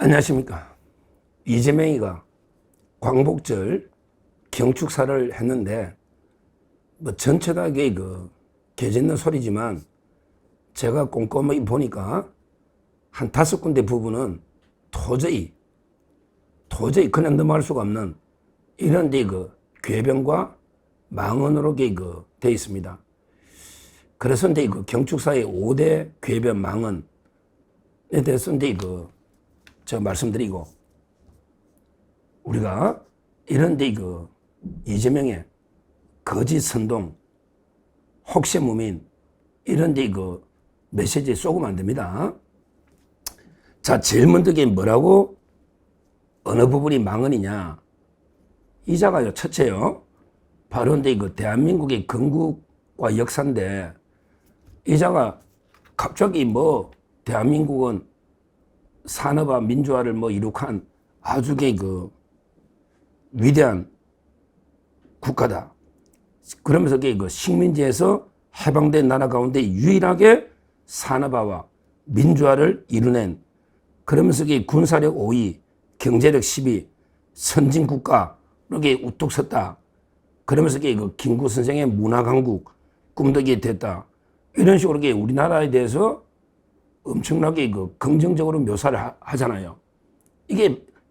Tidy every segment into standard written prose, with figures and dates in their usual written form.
안녕하십니까. 이재명이가 광복절 경축사를 했는데 전체 다 개짓는 소리지만 제가 꼼꼼히 보니까 한 5군데 부분은 도저히 그냥 넘어갈 수가 없는 이런 궤변과 망언으로 되어 있습니다. 그래서 경축사의 5대 궤변 망언에 대해서 제가 말씀드리고, 우리가 이런 이재명의 거짓 선동, 혹세무민 이런 메시지에 쏘면 안 됩니다. 자, 제일 먼저 뭐라고 어느 부분이 망언이냐? 이자가요, 첫째요. 바로 대한민국의 건국과 역사인데, 이자가 갑자기 대한민국은 산업화 민주화를 이룩한 아주 위대한 국가다. 그러면서 식민지에서 해방된 나라 가운데 유일하게 산업화와 민주화를 이루낸, 그러면서 군사력 5위, 경제력 10위, 선진국가 이렇게 우뚝 섰다. 그러면서 김구 선생의 문화강국 꿈꾸게 됐다. 이런 식으로 우리나라에 대해서 엄청나게 긍정적으로 묘사를 하잖아요.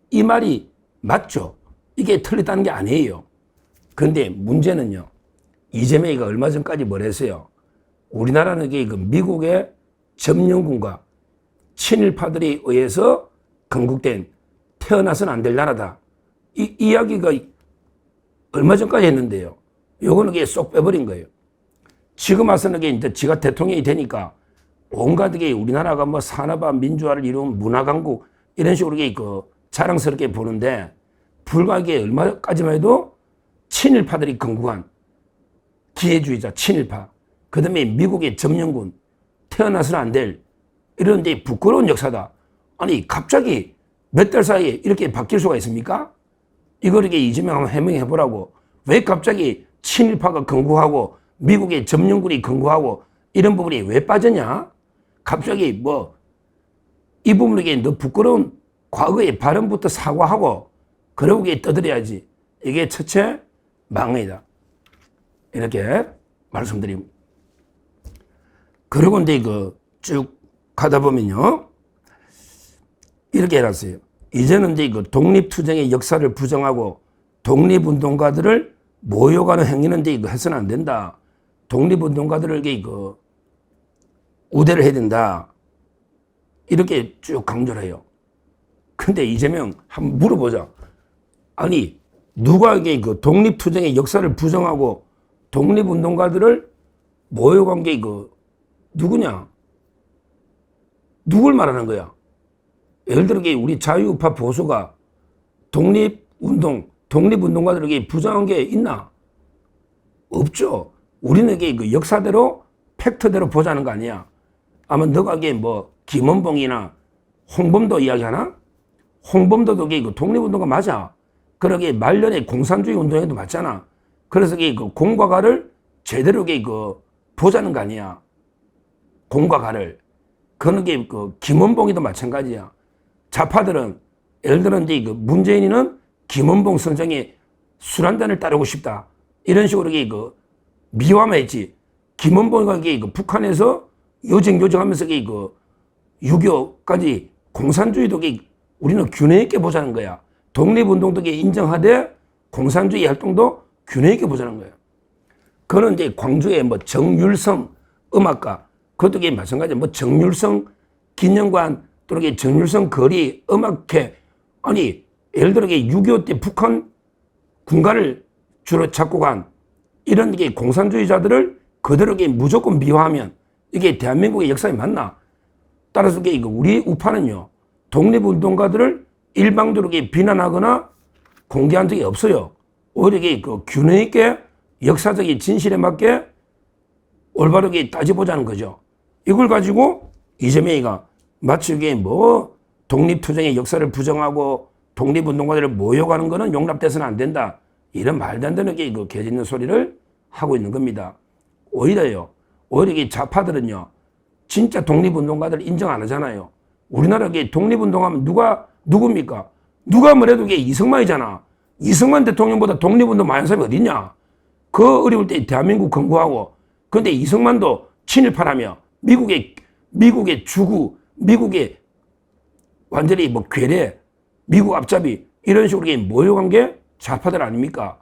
이 말이 맞죠? 이게 틀렸다는 게 아니에요. 그런데 문제는요, 이재명이가 얼마 전까지 뭘 했어요? 우리나라는 미국의 점령군과 친일파들에 의해서 건국된, 태어나서는 안 될 나라다. 이 이야기가 얼마 전까지 했는데요. 요거는 쏙 빼버린 거예요. 지금 와서는 이제 지가 대통령이 되니까 온갖 우리나라가 산업화 민주화를 이룬 문화강국 이런 식으로 자랑스럽게 보는데, 불과 얼마까지만 해도 친일파들이 건국한 기회주의자 친일파, 그 다음에 미국의 점령군, 태어나서는 안 될 이런 부끄러운 역사다. 아니 갑자기 몇 달 사이에 이렇게 바뀔 수가 있습니까? 이걸 이재명 한번 해명해 보라고. 왜 갑자기 친일파가 건국하고 미국의 점령군이 건국하고 이런 부분이 왜 빠졌냐? 갑자기 이 부분에게 너 부끄러운 과거의 발언부터 사과하고 그러고 떠들어야지. 이게 첫째 망언이다. 이렇게 말씀드립니다. 그리고 쭉 가다 보면요, 이렇게 해놨어요. 이제는 독립투쟁의 역사를 부정하고 독립운동가들을 모욕하는 행위는 해서는 안 된다. 독립운동가들에게 우대를 해야 된다. 이렇게 쭉 강조를 해요. 근데 이재명 한번 물어보자. 아니 누가 독립투쟁의 역사를 부정하고 독립운동가들을 모욕한 게 누구냐? 누굴 말하는 거야? 예를 들어 우리 자유우파 보수가 독립운동가들에게 부정한 게 있나? 없죠. 우리는 역사대로 팩트대로 보자는 거 아니야. 아마 너가 김원봉이나 홍범도 이야기하나? 홍범도도 독립운동가 맞아. 그러게 말년에 공산주의 운동에도 맞잖아. 그래서 공과 가를 제대로 보자는 거 아니야. 공과 가를. 그런 김원봉이도 마찬가지야. 좌파들은 예를 들어 문재인이는 김원봉 선생의 술 한 잔을 따르고 싶다. 이런 식으로 미화만 했지. 김원봉이 북한에서 요정하면서 6.25까지 공산주의도 우리는 균형 있게 보자는 거야. 독립운동도 인정하되 공산주의 활동도 균형 있게 보자는 거야. 그는 광주의 정율성 음악가, 그것도 마찬가지야. 정율성 기념관 또는 정율성 거리 음악회. 아니 예를 들어 6.25 때 북한 군가를 주로 잡고 간 이런 공산주의자들을 그대로 무조건 미화하면 이게 대한민국의 역사에 맞나? 따라서 우리 우파는요, 독립운동가들을 일방적으로 비난하거나 공개한 적이 없어요. 오히려 균형 있게 역사적인 진실에 맞게 올바르게 따져보자는 거죠. 이걸 가지고 이재명이가 마치 독립투쟁의 역사를 부정하고 독립운동가들을 모욕하는 거는 용납돼서는 안 된다. 이런 말도 안 되는 개짓는 소리를 하고 있는 겁니다. 오히려 좌파들은요, 진짜 독립운동가들 인정 안 하잖아요. 우리나라 독립운동하면 누가 누굽니까? 누가 뭐래도 이게 이승만이잖아. 이승만 대통령보다 독립운동 많이 한 사람이 어딨냐? 그 어려울 때 대한민국 건국하고, 근데 이승만도 친일파라며 미국의 주구, 미국의 완전히 뭐 괴뢰, 미국 앞잡이 이런 식으로 모욕한 게 좌파들 아닙니까?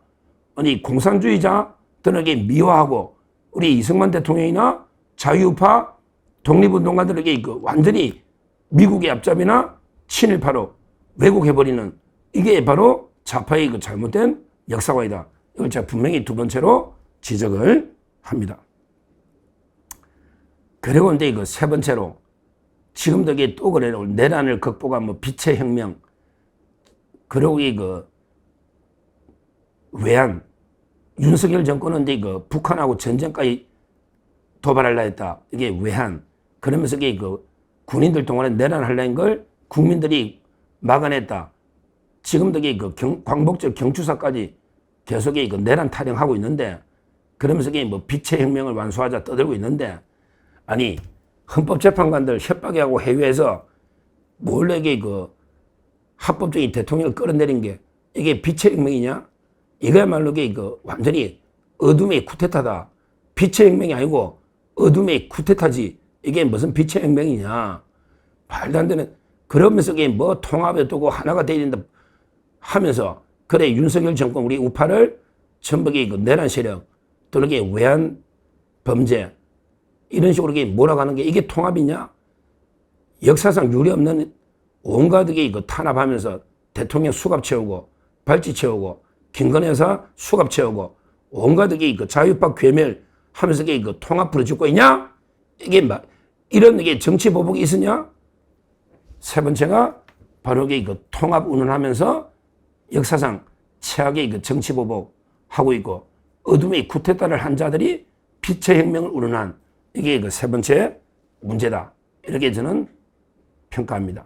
아니 공산주의자들에게 미화하고 우리 이승만 대통령이나 자유파 독립운동가들에게 완전히 미국의 앞잡이나 친일파로 왜곡해버리는 이게 바로 좌파의 잘못된 역사관이다. 이걸 제가 분명히 두 번째로 지적을 합니다. 그리고 이제 세 번째로 지금도 이게 또 그래요. 내란을 극복한 뭐 빛의 혁명, 그리고 외환, 윤석열 정권은 이제 북한하고 전쟁까지 도발하려 했다. 이게 외환. 그러면서 이게 군인들 동안에 내란하려는 걸 국민들이 막아냈다. 지금도 이게 광복절 경추사까지 계속 내란 타령하고 있는데, 그러면서 이게 뭐 빛의 혁명을 완수하자 떠들고 있는데, 아니 헌법재판관들 협박하고 해외에서 몰래 이게 합법적인 대통령을 끌어내린 게 이게 빛의 혁명이냐? 이거야말로 이게 완전히 어둠의 쿠데타다. 빛의 혁명이 아니고 어둠의 쿠데타지. 이게 무슨 빛의 혁명이냐? 말도 안 되는. 그러면서 이게 뭐 통합에 두고 하나가 돼야 된다 하면서, 그래 윤석열 정권 우리 우파를 전부 내란 세력 또는 이게 외환 범죄 이런 식으로 몰아가는 게 이게 통합이냐? 역사상 유례 없는 온갖 탄압하면서 대통령 수갑 채우고 발찌 채우고 김건희 여사 수갑 채우고 온갖 자유파 괴멸 하면서 통합 부르짖고 있냐? 이게 이런 정치 보복이 있으냐? 세 번째가 바로 통합 운운하면서 역사상 최악의 정치 보복 하고 있고 어둠의 쿠데타를 한 자들이 빛의 혁명을 운운한 이게 세 번째 문제다. 이렇게 저는 평가합니다.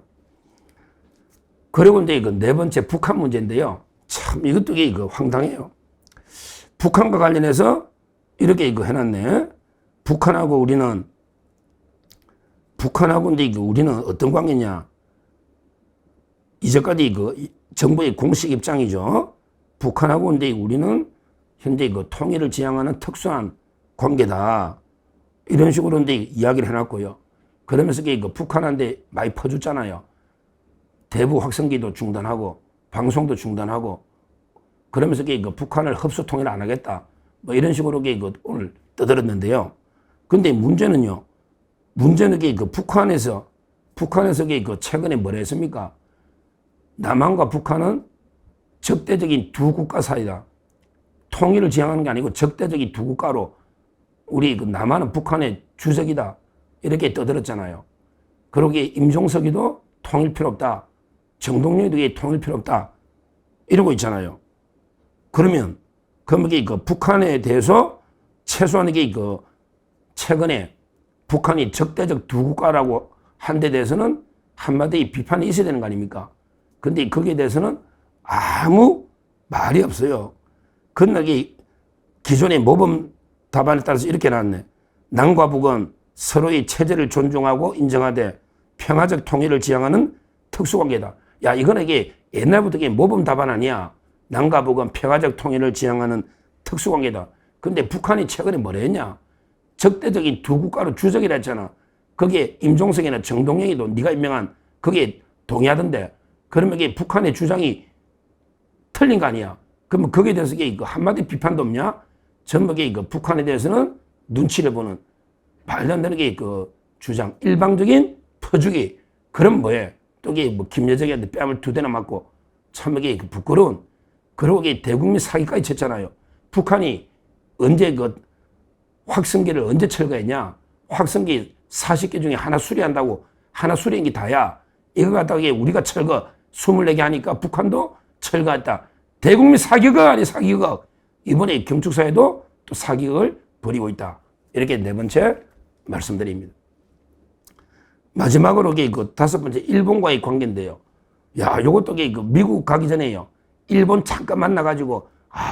그리고 이제 네 번째 북한 문제인데요. 참 이것도 황당해요. 북한과 관련해서 이렇게 해놨네. 북한하고 이제 우리는 어떤 관계냐? 이제까지 정부의 공식 입장이죠. 북한하고 이제 우리는 현재 통일을 지향하는 특수한 관계다. 이런 식으로 이제 이야기를 해놨고요. 그러면서 북한한테 많이 퍼줬잖아요. 대북 확성기도 중단하고 방송도 중단하고 그러면서 북한을 흡수 통일 안 하겠다. 뭐 이런 식으로 오늘 떠들었는데요. 근데 문제는 북한에서 최근에 뭐라 했습니까? 남한과 북한은 적대적인 두 국가 사이다. 통일을 지향하는 게 아니고 적대적인 두 국가로 우리 남한은 북한의 주적이다. 이렇게 떠들었잖아요. 그러고 임종석이도 통일 필요 없다. 정동영도 통일 필요 없다. 이러고 있잖아요. 그러면 북한에 대해서 최소한 최근에 북한이 적대적 두 국가라고 한 데 대해서는 한마디 비판이 있어야 되는 거 아닙니까? 근데 거기에 대해서는 아무 말이 없어요. 그러나 기존의 모범 답안에 따라서 이렇게 나왔네. 남과 북은 서로의 체제를 존중하고 인정하되 평화적 통일을 지향하는 특수관계다. 야, 이거는 옛날부터 모범 답안 아니야. 남과 북은 평화적 통일을 지향하는 특수관계다. 근데 북한이 최근에 뭐라 했냐? 적대적인 두 국가로 주적이라 했잖아. 거기에 임종석이나 정동영이도 네가 임명한 거기에 동의하던데, 그러면 북한의 주장이 틀린 거 아니야? 그러면 거기에 대해서 한마디 비판도 없냐? 전부 북한에 대해서는 눈치를 보는 말도 안 되는 주장, 일방적인 퍼주기. 그럼 뭐해? 또 김여정이한테 뺨을 두 대나 맞고 참 부끄러운. 그리고 대국민 사기까지 쳤잖아요. 북한이 언제 확성기를 언제 철거했냐? 확성기 40개 중에 하나 수리한다고 하나 수리한 게 다야. 이거 갖다가 우리가 철거 24개 하니까 북한도 철거했다. 대국민 사기극 아니 사기극. 이번에 경축사에도 또 사기극을 벌이고 있다. 이렇게 네 번째 말씀드립니다. 마지막으로 다섯 번째 일본과의 관계인데요. 야, 요것도 미국 가기 전에요. 일본 잠깐 만나가지고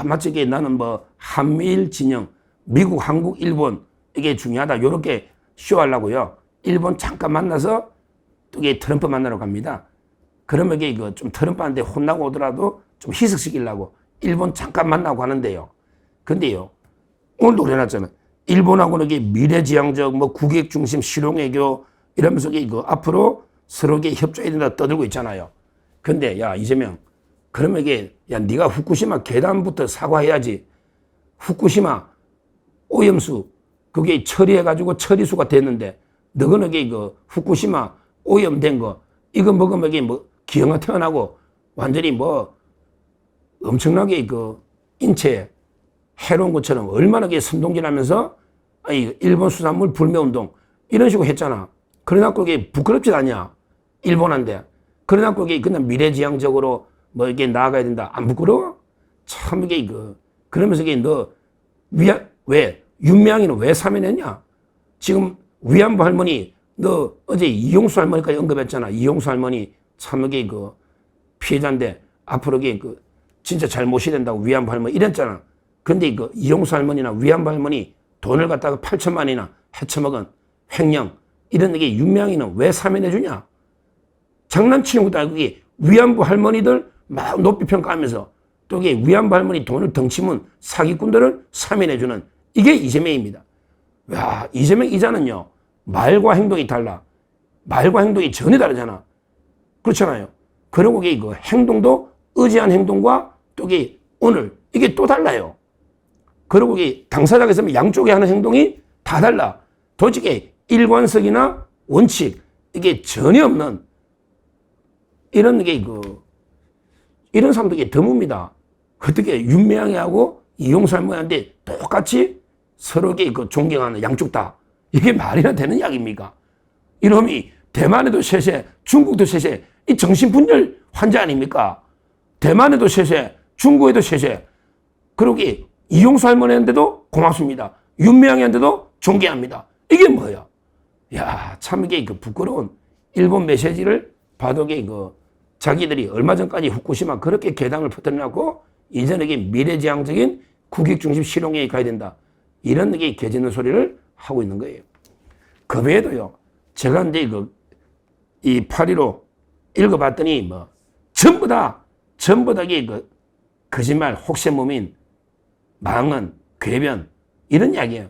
마치 나는 뭐 한미일 진영, 미국, 한국, 일본 이게 중요하다. 요렇게 쇼하려고요. 일본 잠깐 만나서 또 트럼프 만나러 갑니다. 그러면 이게 이거 좀 트럼프한테 혼나고 오더라도 좀 희석시키려고 일본 잠깐 만나고 하는데요. 근데요, 오늘도 그래놨잖아요. 일본하고는 이게 미래지향적 뭐 국익 중심 실용외교 이러면서 이거 앞으로 서로 이게 협조해야 된다 떠들고 있잖아요. 근데 야, 이재명, 그러면 이게 야, 네가 후쿠시마 계단부터 사과해야지. 후쿠시마 오염수 그게 처리해가지고 처리수가 됐는데 너는 이게 그 후쿠시마 오염된 거 이거 먹으면 이게 뭐 기형아 태어나고 완전히 뭐 엄청나게 그 인체에 해로운 것처럼 얼마나 선동질하면서 일본 수산물 불매운동 이런 식으로 했잖아. 그래놓고 이게 부끄럽지 않냐 일본한테. 그래놓고 이게 그냥 미래지향적으로 뭐 이게 나아가야 된다. 안 부끄러워? 참 이게 그러면서 이게 너 왜 윤미향이는 왜 사면했냐? 지금 위안부 할머니 너 어제 이용수 할머니까지 언급했잖아. 이용수 할머니 참 이게 피해자인데 앞으로 이게 진짜 잘 모셔야 된다고 위안부 할머니 이랬잖아. 근데 이용수 할머니나 위안부 할머니 돈을 갖다가 8천만 원이나 헤쳐먹은 횡령 이런 게 윤미향이는 왜 사면해 주냐? 장난치는 것도 아니고 이게 위안부 할머니들 막 높이 평가하면서 또 이게 위안부 할머니 돈을 덩치면 사기꾼들을 사면해 주는 이게 이재명입니다. 야, 이재명 이자는요 말과 행동이 달라. 말과 행동이 전혀 다르잖아. 그렇잖아요. 그리고 이게 행동도 의지한 행동과 또 이게 오늘 이게 또 달라요. 그리고 이게 당사자가 있으면 양쪽에 하는 행동이 다 달라. 도저히 일관성이나 원칙 이게 전혀 없는 이런 게 이런 사람도 이게 드뭅니다. 어떻게 윤미향이하고 이용수 할머니한테 똑같이 서로 존경하는 양쪽 다 이게 말이나 되는 이야기입니까? 이놈이 대만에도 셋세, 중국도 셋세, 이 정신분열 환자 아닙니까? 대만에도 셋세, 중국에도 셋세. 그러고 이용수 할머니한테도 고맙습니다. 윤미향이한테도 존경합니다. 이게 뭐야? 야, 참 이게 부끄러운 일본 메시지를 봐도 자기들이 얼마 전까지 후쿠시마 그렇게 괴담을 퍼뜨려놓고 이제는 이게 미래지향적인 국익중심 실용에 가야 된다. 이런 게 개짖는 소리를 하고 있는 거예요. 그 외에도요, 제가 이제 이 8.15 읽어봤더니 전부 다 이게 거짓말, 혹세무민, 망언, 궤변 이런 이야기예요.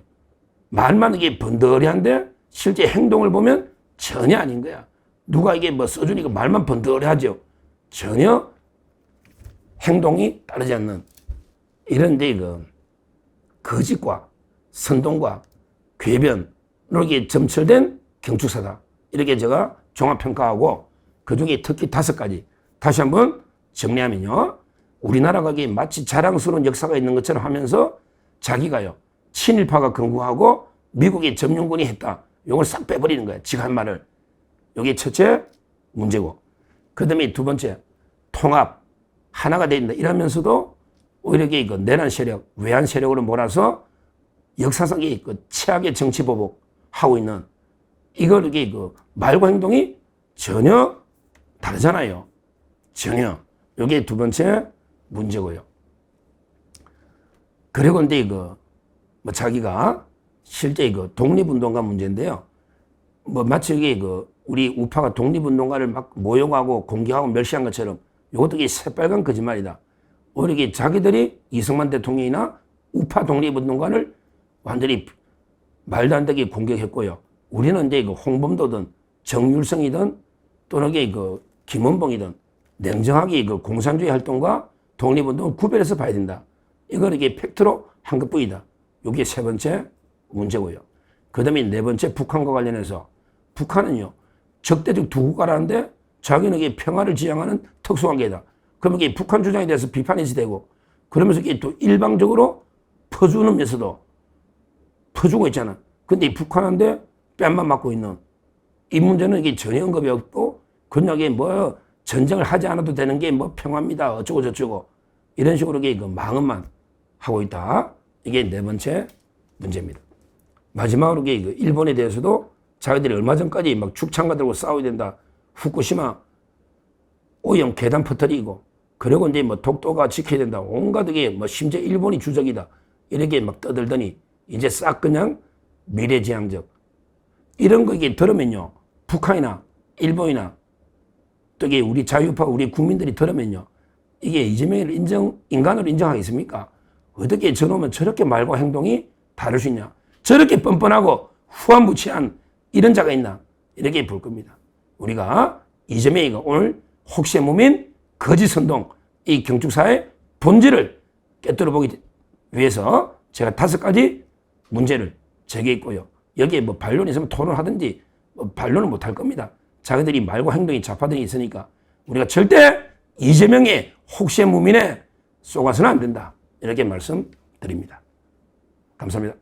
말만 이게 번더리한데 실제 행동을 보면 전혀 아닌 거야. 누가 이게 써주니까 말만 번더리하죠. 전혀 행동이 따르지 않는 이런데 거짓과 선동과 궤변으로 이게 점철된 경축사다. 이렇게 제가 종합평가하고 그중에 특히 5가지 다시 한번 정리하면요. 우리나라가 마치 자랑스러운 역사가 있는 것처럼 하면서 자기가요. 친일파가 건국하고 미국의 점령군이 했다. 이걸 싹 빼버리는 거야. 지가 한 말을. 이게 첫째 문제고. 그 다음에 두 번째 통합 하나가 된다. 이러면서도 오히려 이게 내란 세력, 외환 세력으로 몰아서 역사상의 최악의 정치 보복하고 있는 이걸 이게 말과 행동이 전혀 다르잖아요. 전혀. 이게 두 번째 문제고요. 그리고 근데 자기가 실제 독립운동가 문제인데요. 마치 이게 우리 우파가 독립운동가를 막 모욕하고 공격하고 멸시한 것처럼 이것도 이게 새빨간 거짓말이다. 오히려 이게 자기들이 이승만 대통령이나 우파 독립운동가를 완전히 말도 안 되게 공격했고요. 우리는 이제 홍범도든 정율성이든 또는 이게 김원봉이든 냉정하게 공산주의 활동과 독립운동을 구별해서 봐야 된다. 이걸 이게 팩트로 한 것뿐이다. 이게 세 번째 문제고요. 그 다음에 네 번째 북한과 관련해서 북한은요, 적대적 두 국가라는데 자기는 이게 평화를 지향하는 특수관계다. 그러면 이게 북한 주장에 대해서 비판이 되고 그러면서 이게 또 일방적으로 퍼주면서도 퍼주고 있잖아. 근데 이 북한한테 뺨만 맞고 있는 이 문제는 이게 전혀 언급이 없고 그냥 이게 전쟁을 하지 않아도 되는 게 평화입니다. 어쩌고 저쩌고 이런 식으로 이게 망언만 하고 있다. 이게 네 번째 문제입니다. 마지막으로 이게 일본에 대해서도 자기들이 얼마 전까지 막 죽창가 들고 싸워야 된다. 후쿠시마 오염 계단 퍼뜨리고 그리고 이제 독도가 지켜야 된다. 온갖 이게 심지어 일본이 주적이다. 이렇게 막 떠들더니 이제 싹 그냥 미래지향적 이런 거 이게 들으면요. 북한이나 일본이나 어떻게 우리 자유파 우리 국민들이 들으면요. 이게 이재명을 인간으로 인정하겠습니까? 어떻게 저놈은 저렇게 말과 행동이 다를 수 있냐? 저렇게 뻔뻔하고 후한무치한 이런 자가 있나? 이렇게 볼 겁니다. 우리가 이재명이가 오늘 혹시의 무민 거짓선동 이 경축사의 본질을 깨뜨려 보기 위해서 제가 5가지 문제를 제기했고요. 여기에 뭐 반론이 있으면 토론하든지 뭐 반론은 못할 겁니다. 자기들이 말과 행동이 좌파들이 있으니까 우리가 절대 이재명의 혹시의 무민에 속아서는 안 된다. 이렇게 말씀드립니다. 감사합니다.